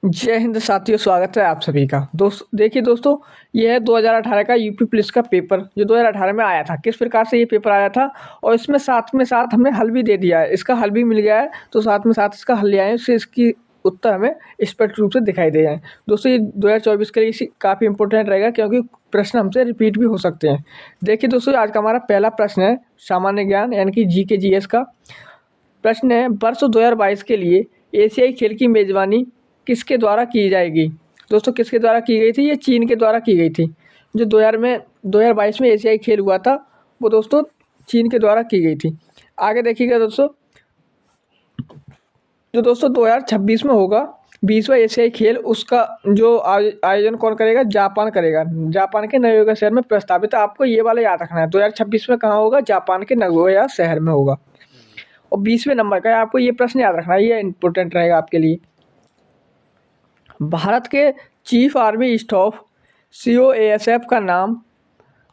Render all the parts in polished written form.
जय हिंद साथियों, स्वागत है आप सभी का। देखिए दोस्तों, ये है 2018 का यूपी पुलिस का पेपर जो 2018 में आया था। किस प्रकार से ये पेपर आया था और इसमें साथ में साथ हमने हल भी दे दिया है। इसका हल भी मिल गया है, तो साथ में साथ इसका हल ले आए हैं, उससे इसकी उत्तर हमें स्पष्ट रूप से दिखाई दे जाए। दोस्तों, ये 2024 के लिए काफ़ी इंपॉर्टेंट रहेगा, क्योंकि प्रश्न हमसे रिपीट भी हो सकते हैं। देखिए दोस्तों, आज का हमारा पहला प्रश्न है सामान्य ज्ञान यानी कि जीके जीएस का। प्रश्न है, वर्ष 2022 के लिए एशियाई खेल की मेजबानी किसके द्वारा की जाएगी। दोस्तों, किसके द्वारा की गई थी? ये चीन के द्वारा की गई थी। जो 2022 में एशियाई खेल हुआ था, वो दोस्तों चीन के द्वारा की गई थी। आगे देखिएगा दोस्तों, जो दोस्तों 2026 में होगा 20वां एशियाई खेल, उसका जो आयोजन कौन करेगा? जापान करेगा। जापान के नगोया शहर में प्रस्तावित है। आपको ये वाला याद रखना है, 2026 में कहाँ होगा? जापान के नगोया शहर में होगा। और 20वें नंबर का है, आपको ये प्रश्न याद रखना है, ये इंपॉर्टेंट रहेगा आपके लिए। भारत के चीफ आर्मी स्टाफ COASF का नाम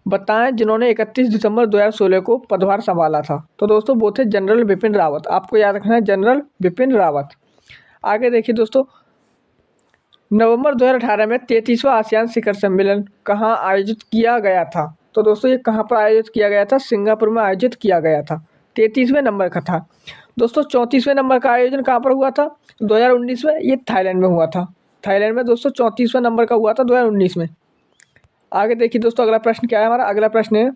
बताएं, जिन्होंने 31 दिसंबर 2016 को पदभार संभाला था। तो दोस्तों, वो थे जनरल बिपिन रावत। आपको याद रखना है, जनरल बिपिन रावत। आगे देखिए दोस्तों, नवंबर 2018 में 33वां आसियान शिखर सम्मेलन कहाँ आयोजित किया गया था? तो दोस्तों, ये कहाँ पर आयोजित किया गया था? सिंगापुर में आयोजित किया गया था। 33वें नंबर का था। दोस्तों, 34वें नंबर का आयोजन कहाँ पर हुआ था? 2019 में। ये थाईलैंड में हुआ था। थाईलैंड में दोस्तों 34वें नंबर का हुआ था 2019 में। आगे देखिए दोस्तों, अगला प्रश्न क्या है हमारा? अगला प्रश्न है,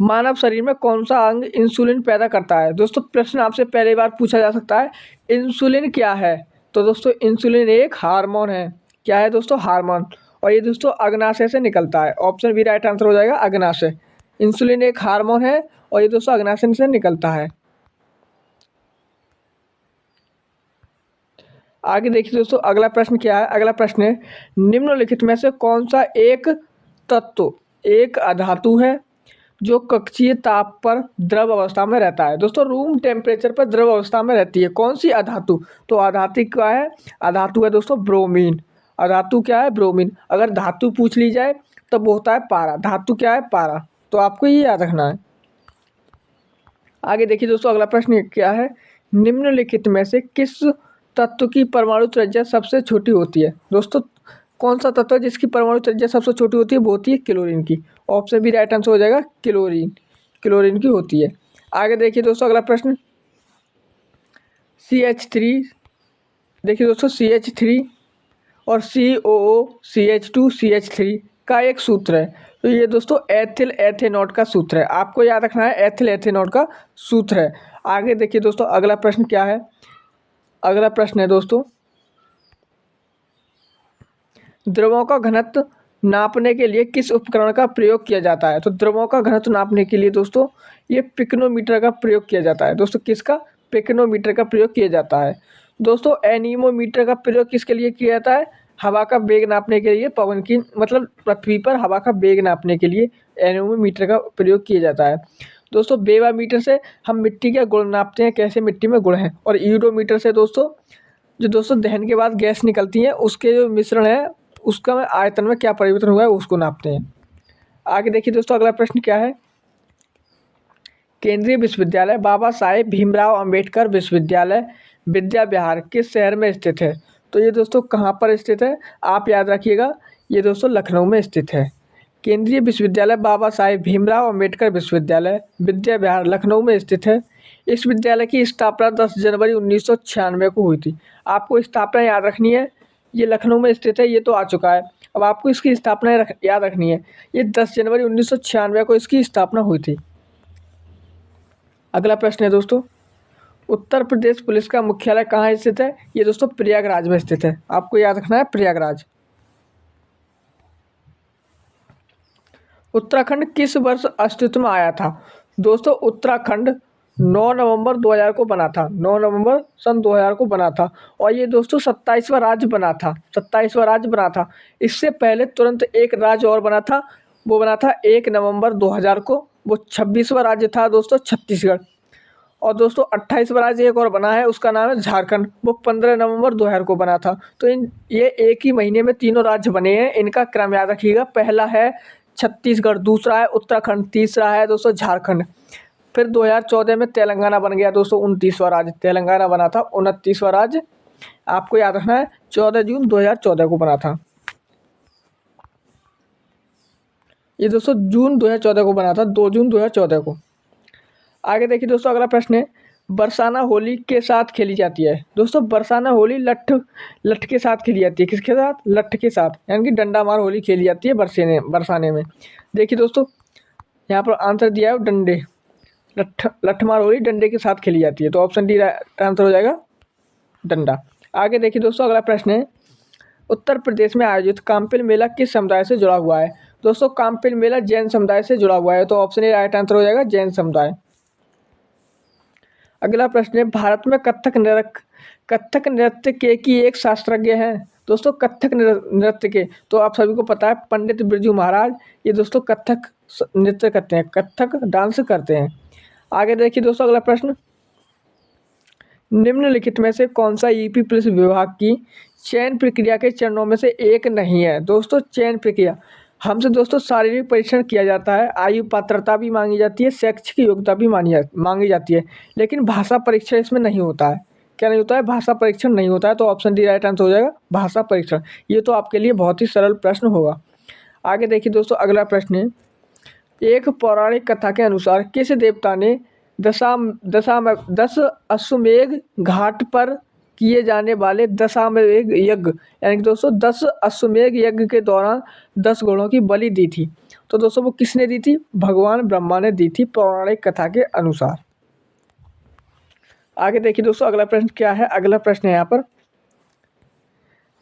मानव शरीर में कौन सा अंग इंसुलिन पैदा करता है? दोस्तों, प्रश्न आपसे पहली बार पूछा जा सकता है, इंसुलिन क्या है? तो दोस्तों, इंसुलिन एक हार्मोन है। क्या है दोस्तों? हार्मोन। और ये दोस्तों अग्नाशय से निकलता है। ऑप्शन बी राइट आंसर हो जाएगा, अग्नाशय। इंसुलिन एक हार्मोन है और ये दोस्तों अग्नाशय से निकलता है। आगे देखिए दोस्तों, अगला प्रश्न क्या है? अगला प्रश्न है, निम्नलिखित में से कौन सा एक तत्व एक अधातु है जो कक्षीय ताप पर द्रव अवस्था में रहता है? दोस्तों, रूम टेम्परेचर पर द्रव अवस्था में रहती है। कौन सी अधातु? तो अधातु क्या है? अधातु है दोस्तों ब्रोमीन। अधातु क्या है? ब्रोमीन। अगर धातु पूछ ली जाए तब वो होता है पारा। धातु क्या है? पारा। तो आपको ये याद रखना है। आगे देखिए दोस्तों, अगला प्रश्न क्या है, निम्नलिखित में से किस तत्व की परमाणु त्रिज्या सबसे छोटी होती है? दोस्तों, कौन सा तत्व है जिसकी परमाणु त्रिज्या सबसे छोटी होती है? वो होती है क्लोरीन की। ऑप्शन बी राइट आंसर हो जाएगा, क्लोरीन। क्लोरीन की होती है। आगे देखिए दोस्तों, अगला प्रश्न, CH3। देखिए दोस्तों, CH3 और COO CH2CH3 का एक सूत्र है। तो ये दोस्तों एथिल एथेनॉट का सूत्र है। आपको याद रखना है, एथिल एथेनॉट का सूत्र है। आगे देखिए दोस्तों, अगला प्रश्न क्या है? अगला प्रश्न है दोस्तों, द्रवों का घनत्व नापने के लिए किस उपकरण का प्रयोग किया जाता है? तो द्रवों का घनत्व नापने के लिए दोस्तों ये पिक्नोमीटर का प्रयोग किया जाता है। दोस्तों, किसका? पिक्नोमीटर का प्रयोग किया जाता है। दोस्तों, एनीमोमीटर का प्रयोग किसके लिए किया जाता है? हवा का वेग नापने के लिए, पवन की मतलब पृथ्वी पर हवा का वेग नापने के लिए एनीमोमीटर का प्रयोग किया जाता है। दोस्तों, बेवामीटर से हम मिट्टी के गुण नापते हैं, कैसे मिट्टी में गुण हैं। और यूरोमीटर से दोस्तों, जो दोस्तों दहन के बाद गैस निकलती है, उसके जो मिश्रण है, उसका आयतन में क्या परिवर्तन हुआ है, उसको नापते हैं। आगे देखिए दोस्तों, अगला प्रश्न क्या है, केंद्रीय विश्वविद्यालय बाबा साहेब भीमराव अंबेडकर विश्वविद्यालय विद्या विहार किस शहर में स्थित है? तो ये दोस्तों कहाँ पर स्थित है? आप याद रखिएगा, ये दोस्तों लखनऊ में स्थित है। केंद्रीय विश्वविद्यालय बाबा साहेब भीमराव अंबेडकर विश्वविद्यालय विद्या विहार लखनऊ में स्थित है। इस विद्यालय की स्थापना 10 जनवरी 1996 को हुई थी। आपको स्थापना याद रखनी है, ये लखनऊ में स्थित है, ये तो आ चुका है। अब आपको इसकी स्थापना याद रखनी है, ये 10 जनवरी 1996 को इसकी स्थापना हुई थी। अगला प्रश्न है दोस्तों, उत्तर प्रदेश पुलिस का मुख्यालय कहाँ स्थित है? ये दोस्तों प्रयागराज में स्थित है। आपको याद रखना है, प्रयागराज। उत्तराखंड किस वर्ष अस्तित्व में आया था? दोस्तों, उत्तराखंड 9 नवंबर 2000 को बना था। 9 नवंबर सन 2000 को बना था। और ये दोस्तों 27वां राज्य बना था। 27वां राज्य बना था। इससे पहले तुरंत एक राज्य और बना था, वो बना था 1 नवंबर 2000 को। वो 26वां राज्य था दोस्तों, छत्तीसगढ़। और दोस्तों 28वां राज्य एक और बना है, उसका नाम है झारखंड। वो 15 नवंबर 2000 को बना था। तो ये एक ही महीने में तीनों राज्य बने हैं। इनका क्रम याद रखिएगा, पहला है छत्तीसगढ़, दूसरा है उत्तराखंड, तीसरा है दोस्तों झारखंड। फिर 2014 में तेलंगाना बन गया दोस्तों, 29वां राज्य तेलंगाना बना था, 29वां राज्य। आपको याद रखना है 14 जून 2014 को बना था। ये दोस्तों जून 2014 को बना था, 2 जून 2014 को। आगे देखिए दोस्तों, अगला प्रश्न है, बरसाना होली के साथ खेली जाती है। दोस्तों बरसाना होली लठ के साथ खेली जाती है। किसके साथ? लठ के साथ, यानी कि डंडा मार होली खेली जाती है बरसाने में। देखिए दोस्तों, यहाँ पर आंसर दिया है डंडे, लठ मार होली डंडे के साथ खेली जाती है। तो ऑप्शन डी आंसर हो जाएगा डंडा। आगे देखिए दोस्तों, अगला प्रश्न है, उत्तर प्रदेश में आयोजित काम्पिल मेला किस समुदाय से जुड़ा हुआ है? दोस्तों काम्पिल मेला जैन समुदाय से जुड़ा हुआ है। तो ऑप्शन ए राइट आंसर हो जाएगा जैन समुदाय। अगला प्रश्न है, भारत में कथक नृत्य के की एक शास्त्रज्ञ हैं। दोस्तों कथक नृत्य के, तो आप सभी को पता है पंडित बिरजू महाराज, ये दोस्तों कथक नृत्य करते हैं, कथक डांस करते हैं। आगे देखिए दोस्तों, अगला प्रश्न, निम्नलिखित में से कौन सा यूपी पुलिस विभाग की चयन प्रक्रिया के चरणों में से एक नहीं है? दोस्तों चयन प्रक्रिया, हमसे दोस्तों शारीरिक परीक्षण किया जाता है, आयु पात्रता भी मांगी जाती है, शैक्षिक योग्यता भी मांगी जाती है, लेकिन भाषा परीक्षण इसमें नहीं होता है। क्या नहीं होता है? भाषा परीक्षण नहीं होता है। तो ऑप्शन डी राइट आंसर हो जाएगा भाषा परीक्षण। ये तो आपके लिए बहुत ही सरल प्रश्न होगा। आगे देखिए दोस्तों, अगला प्रश्न है, एक पौराणिक कथा के अनुसार किस देवता ने 10 अश्वमेध घाट पर किए जाने वाले दशाश्वमेध यज्ञ, यानी कि दोस्तों 10 अश्वमेध यज्ञ के दौरान 10 घोड़ों की बलि दी थी? तो दोस्तों वो किसने दी थी? भगवान ब्रह्मा ने दी थी, पौराणिक कथा के अनुसार। आगे देखिए दोस्तों, अगला प्रश्न क्या है? अगला प्रश्न है यहाँ पर,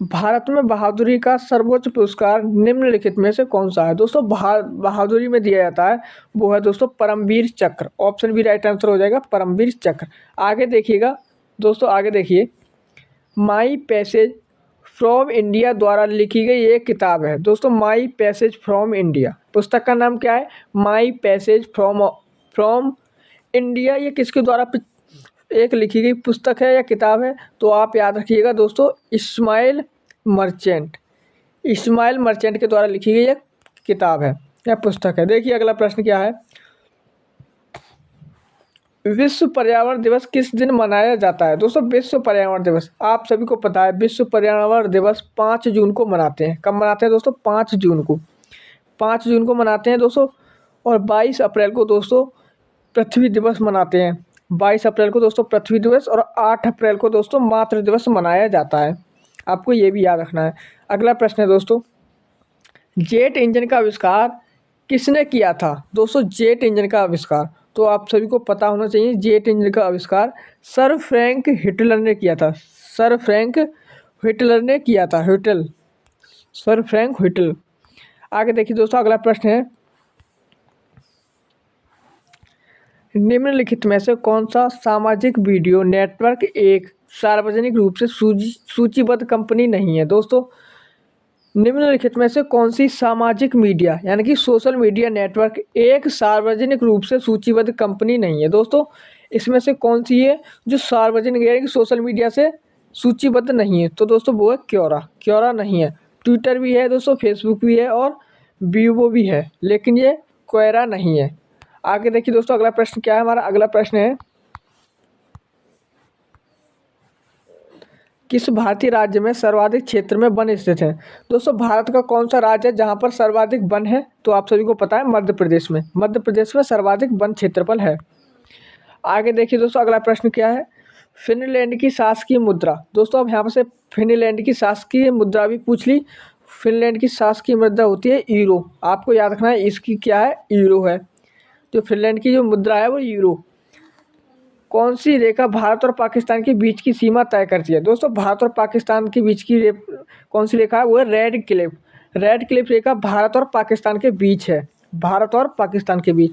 भारत में बहादुरी का सर्वोच्च पुरस्कार निम्नलिखित में से कौन सा है? दोस्तों बहादुरी में दिया जाता है वो है दोस्तों परमवीर चक्र। ऑप्शन बी राइट आंसर हो जाएगा परमवीर चक्र। आगे देखिएगा दोस्तों, आगे देखिए, माई पैसेज फ्रॉम इंडिया द्वारा लिखी गई एक किताब है। दोस्तों माई पैसेज फ्रॉम इंडिया, पुस्तक का नाम क्या है? माई पैसेज फ्रॉम इंडिया। ये किसके द्वारा एक लिखी गई पुस्तक है या किताब है? तो आप याद रखिएगा दोस्तों, इस्माइल मर्चेंट के द्वारा लिखी गई एक किताब है या पुस्तक है। देखिए अगला प्रश्न क्या है, विश्व पर्यावरण दिवस किस दिन मनाया जाता है? दोस्तों विश्व पर्यावरण दिवस आप सभी को पता है, विश्व पर्यावरण दिवस 5 जून को मनाते हैं। कब मनाते हैं दोस्तों? 5 जून को, 5 जून को मनाते हैं दोस्तों। और 22 अप्रैल को दोस्तों पृथ्वी दिवस मनाते हैं। 22 अप्रैल को दोस्तों पृथ्वी दिवस और 8 अप्रैल को दोस्तों मातृ दिवस मनाया जाता है। आपको ये भी याद रखना है। अगला प्रश्न है दोस्तों, जेट इंजन का आविष्कार किसने किया था? दोस्तों जेट इंजन का आविष्कार तो आप सभी को पता होना चाहिए, जेट इंजन का आविष्कार सर फ्रैंक हिटलर ने किया था। सर फ्रैंक हिटलर ने किया था, सर फ्रैंक हिटलर। आगे देखिए दोस्तों, अगला प्रश्न है, निम्नलिखित में से कौन सा सामाजिक वीडियो नेटवर्क एक सार्वजनिक रूप से सूचीबद्ध कंपनी नहीं है? दोस्तों निम्नलिखित में से कौन सी सामाजिक मीडिया यानी कि सोशल मीडिया नेटवर्क एक सार्वजनिक रूप से सूचीबद्ध कंपनी नहीं है? दोस्तों इसमें से कौन सी है जो सार्वजनिक यानी कि सोशल मीडिया से सूचीबद्ध नहीं है? तो दोस्तों वो है क्योरा नहीं है। ट्विटर भी है दोस्तों, फेसबुक भी है और वीवो भी है, लेकिन ये क्वेरा नहीं है। आगे देखिए दोस्तों, अगला प्रश्न क्या है हमारा? अगला प्रश्न है, किस भारतीय राज्य में सर्वाधिक क्षेत्र में वन स्थित है? दोस्तों भारत का कौन सा राज्य है जहां पर सर्वाधिक वन है? तो आप सभी को पता है मध्य प्रदेश में, मध्य प्रदेश में सर्वाधिक वन क्षेत्रफल है। आगे देखिए दोस्तों, अगला प्रश्न क्या है, फिनलैंड की शासकीय मुद्रा। दोस्तों अब यहाँ पर से फिनलैंड की शासकीय मुद्रा भी पूछ ली। फिनलैंड की शासकीय मुद्रा होती है यूरो। आपको याद रखना है इसकी क्या है? यूरो है। जो फिनलैंड की जो मुद्रा है वो यूरो। कौन सी रेखा भारत और पाकिस्तान के बीच की सीमा तय करती है? दोस्तों भारत और पाकिस्तान के बीच की कौन सी रेखा है? वो है रेड क्लिफ रेखा भारत और पाकिस्तान के बीच है, भारत और पाकिस्तान के बीच।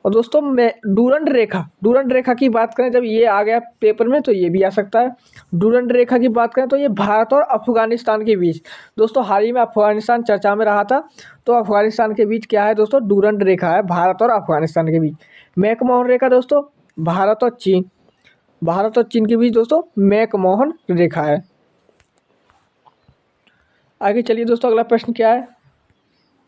और दोस्तों मैं डूरंड रेखा की बात करें, जब ये आ गया पेपर में तो ये भी आ सकता है। डूरंड रेखा की बात करें तो ये भारत और अफगानिस्तान के बीच, दोस्तों हाल ही में अफगानिस्तान चर्चा में रहा था, तो अफगानिस्तान के बीच क्या है दोस्तों? डूरंड रेखा है भारत और अफगानिस्तान के बीच। मैकमोहन रेखा दोस्तों भारत और चीन के बीच दोस्तों मैकमोहन रेखा है। आगे चलिए दोस्तों, अगला प्रश्न क्या है,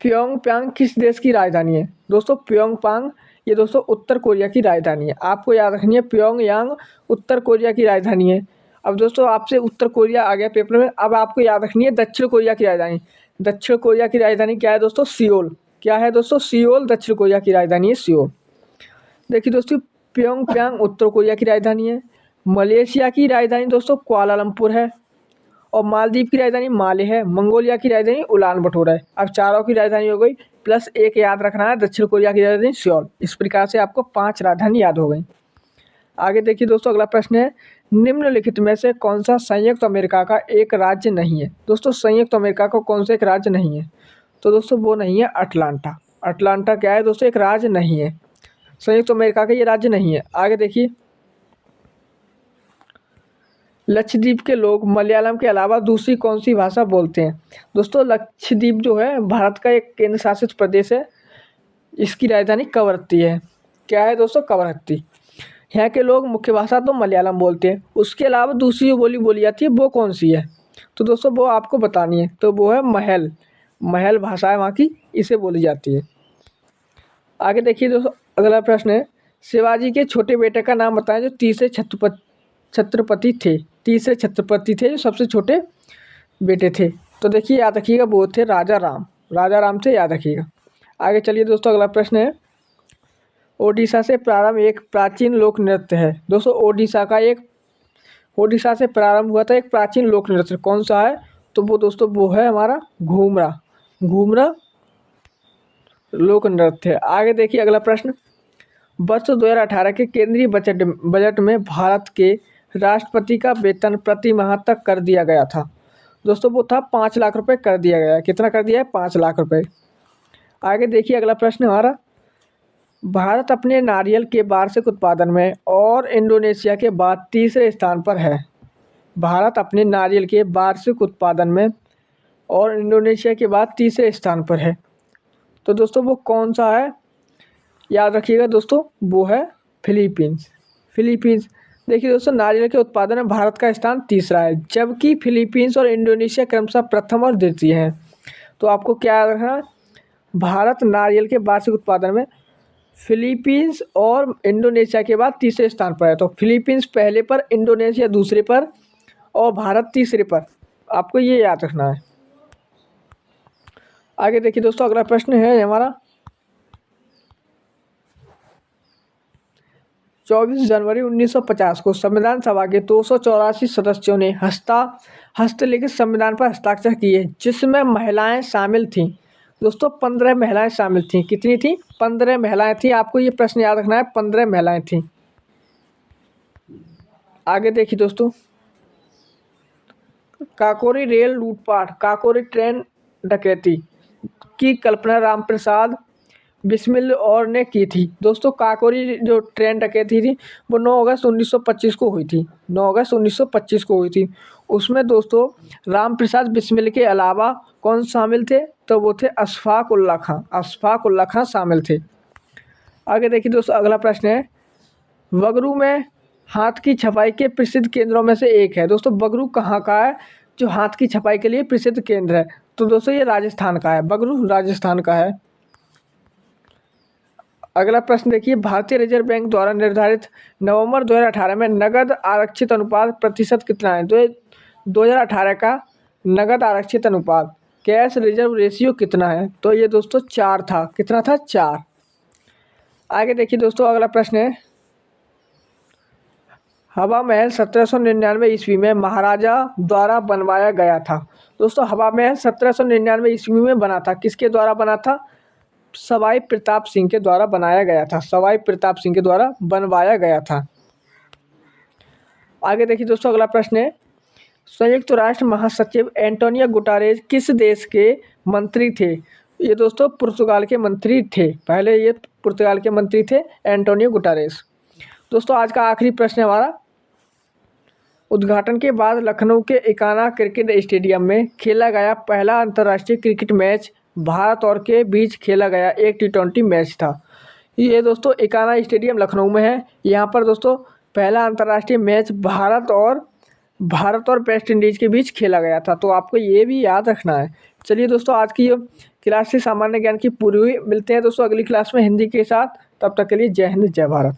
प्योंगयांग किस देश की राजधानी है? दोस्तों प्योंगयांग ये दोस्तों उत्तर कोरिया की राजधानी है। आपको याद रखनी है, प्योंगयांग उत्तर कोरिया की राजधानी है। अब दोस्तों आपसे उत्तर कोरिया आ गया पेपर में, अब आपको याद रखनी है दक्षिण कोरिया की राजधानी। दक्षिण कोरिया की राजधानी क्या है दोस्तों? सियोल। क्या है दोस्तों? सियोल दक्षिण कोरिया की राजधानी है, सियोल। देखिए दोस्तों, प्योंगयांग उत्तर कोरिया की राजधानी है। मलेशिया की राजधानी दोस्तों कुआलालंपुर है। और मालदीव की राजधानी माले है। मंगोलिया की राजधानी उलान बटोर है। अब चारों की राजधानी हो गई, प्लस एक याद रखना है दक्षिण कोरिया की राजधानी सियोल। इस प्रकार से आपको 5 राजधानी याद हो गई। आगे देखिए दोस्तों, अगला प्रश्न है, निम्नलिखित में से कौन सा संयुक्त अमेरिका का एक राज्य नहीं है? दोस्तों संयुक्त अमेरिका का कौन सा एक राज्य नहीं है? तो दोस्तों वो नहीं है अटलांटा। अटलांटा क्या है दोस्तों? एक राज्य नहीं है। संयुक्त अमेरिका का ये राज्य नहीं है। आगे देखिए, लक्षद्वीप के लोग मलयालम के अलावा दूसरी कौन सी भाषा बोलते हैं? दोस्तों लक्षद्वीप जो है भारत का एक केंद्र शासित प्रदेश है। इसकी राजधानी कवरत्ती है। क्या है दोस्तों? कवरत्ती। यहाँ के लोग मुख्य भाषा तो मलयालम बोलते हैं, उसके अलावा दूसरी जो बोली बोली जाती है वो कौन सी है? तो दोस्तों वो आपको बतानी है, तो वो है महल। महल भाषा है वहाँ की, इसे बोली जाती है। आगे देखिए दोस्तों, अगला प्रश्न है, शिवाजी के छोटे बेटे का नाम बताएं जो तीसरे छत्रपति थे। तीसरे छत्रपति थे जो सबसे छोटे बेटे थे। तो देखिए याद रखिएगा, वो थे राजा राम। राजा राम से याद रखिएगा। आगे चलिए दोस्तों, अगला प्रश्न है, ओडिशा से प्रारंभ एक प्राचीन लोक नृत्य है। दोस्तों ओडिशा से प्रारंभ हुआ था एक प्राचीन लोक नृत्य, कौन सा है? तो वो दोस्तों वो है हमारा घूमरा। घूमरा लोक नृत्य है। आगे देखिए अगला प्रश्न, वर्ष 2018 के केंद्रीय बजट में भारत के राष्ट्रपति का वेतन प्रति माह तक कर दिया गया था। दोस्तों वो था 5 लाख रुपए कर दिया गया है। कितना कर दिया है? 5 लाख रुपए। आगे देखिए अगला प्रश्न हमारा, भारत अपने नारियल के वार्षिक उत्पादन में और इंडोनेशिया के बाद तीसरे स्थान पर है। भारत अपने नारियल के वार्षिक उत्पादन में और इंडोनेशिया के बाद तीसरे स्थान पर है। तो दोस्तों वो कौन सा है? याद रखिएगा दोस्तों, वो है फिलीपींस। फिलीपींस। देखिए दोस्तों, नारियल के उत्पादन में भारत का स्थान तीसरा है, जबकि फिलीपींस और इंडोनेशिया क्रमशः प्रथम और द्वितीय हैं। तो आपको क्या याद रखना है? भारत नारियल के वार्षिक उत्पादन में फिलीपींस और इंडोनेशिया के बाद तीसरे स्थान पर है। तो फिलीपींस पहले पर, इंडोनेशिया दूसरे पर और भारत तीसरे पर। आपको ये याद रखना है। आगे देखिए दोस्तों, अगला प्रश्न है हमारा, 24 जनवरी 1950 को संविधान सभा के 284 सदस्यों ने हस्तलिखित संविधान पर हस्ताक्षर किए, जिसमें महिलाएं शामिल थीं। दोस्तों 15 महिलाएं शामिल थीं। कितनी थीं? 15 महिलाएं थीं। आपको ये प्रश्न याद रखना है, 15 महिलाएं थीं। आगे देखिए दोस्तों, काकोरी रेल लूटपाट, काकोरी ट्रेन डकैती की कल्पना रामप्रसाद बिस्मिल और ने की थी। दोस्तों काकोरी जो ट्रेन डकैती थी वो 9 अगस्त 1925 को हुई थी। 9 अगस्त 1925 को हुई थी। उसमें दोस्तों रामप्रसाद बिस्मिल के अलावा कौन शामिल थे? तो वो थे अशफाक उल्ला खां। अशफाक उल्ला खां शामिल थे। आगे देखिए दोस्तों, अगला प्रश्न है, बगरू में हाथ की छपाई के प्रसिद्ध केंद्रों में से एक है। दोस्तों बगरू कहाँ का है जो हाथ की छपाई के लिए प्रसिद्ध केंद्र है? तो दोस्तों ये राजस्थान का है। बगरू राजस्थान का है। अगला प्रश्न देखिए, भारतीय रिजर्व बैंक द्वारा निर्धारित नवंबर 2018 में नगद आरक्षित अनुपात प्रतिशत कितना है? 2018 का नगद आरक्षित अनुपात, कैश रिजर्व रेशियो कितना है? तो ये दोस्तों 4 था। कितना था? 4। आगे देखिए दोस्तों, अगला प्रश्न है, हवा महल 1799 ईस्वी में महाराजा द्वारा बनवाया गया था। दोस्तों हवा महल 1799 ईस्वी में बना था। किसके द्वारा बना था? सवाई प्रताप सिंह के द्वारा बनाया गया था। सवाई प्रताप सिंह के द्वारा बनवाया गया था। आगे देखिए दोस्तों, अगला प्रश्न है, संयुक्त राष्ट्र महासचिव एंटोनियो गुटारेज किस देश के मंत्री थे? ये दोस्तों पुर्तगाल के मंत्री थे। पहले ये पुर्तगाल के मंत्री थे, एंटोनियो गुटारेज। दोस्तों आज का आखिरी प्रश्न है हमारा, उद्घाटन के बाद लखनऊ के इकाना क्रिकेट स्टेडियम में खेला गया पहला अंतर्राष्ट्रीय क्रिकेट मैच भारत और के बीच खेला गया एक T20 मैच था। ये दोस्तों इकाना स्टेडियम लखनऊ में है। यहाँ पर दोस्तों पहला अंतर्राष्ट्रीय मैच भारत और वेस्ट इंडीज़ के बीच खेला गया था। तो आपको ये भी याद रखना है। चलिए दोस्तों, आज की क्लास से सामान्य ज्ञान की पूरी हुई। मिलते हैं दोस्तों अगली क्लास में हिंदी के साथ। तब तक के लिए जय हिंद, जय भारत।